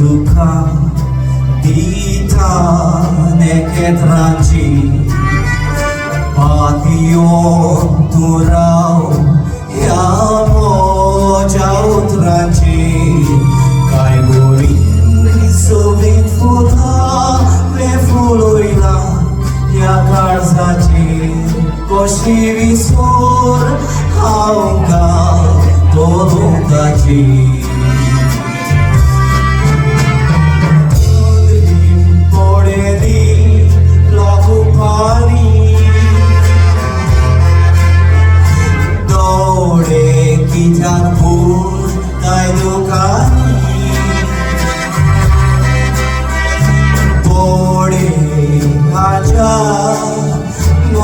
तुका दिता नेकेत्रांची पातयोन तू राव ह्या मोज्या उतरांची काय बरी सोबीत फुलां फुलोयला ह्या काळजाची कशी विसर हांव तोलुकाची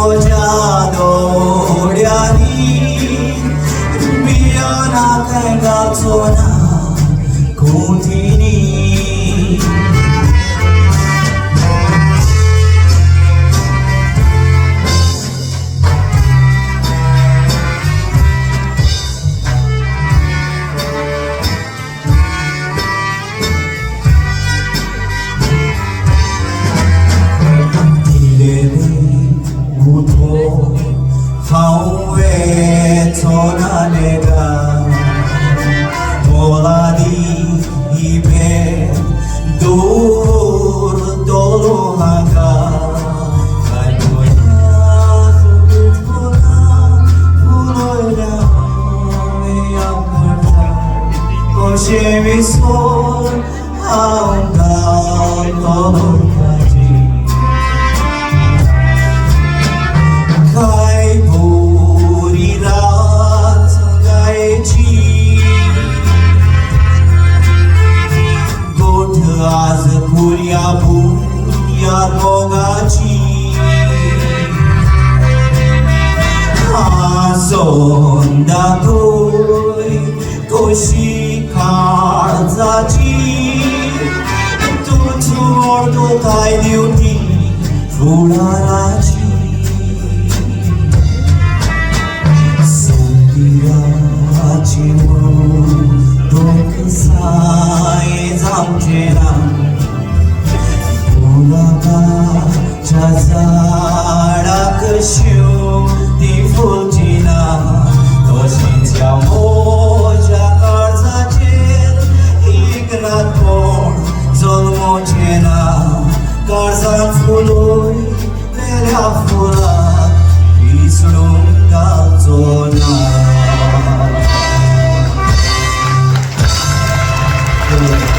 मोज्या दोड्यांनी बियाना काय गाचोना कोंथीनी Tonaleda Moladi ibe dur dolulaga Kalboya subit pula puloya meyam karta Koshe visor aunda tolukaji Kai आज पुर्या पुर्या मोगाची सोंदा तोय कशी काळजाची तूच अर्दो काय दिवटी फुडाराची सोंदिराची साय जामचेना गुलाबाच्या झाडाक शिव ती फुलचिना तशीच ह्या मोज्या काळजाचेर एक रात कोण जल्मोचेना काळजान फुलोयलेल्या फुलाक विसरूंक घालचोना Thank you.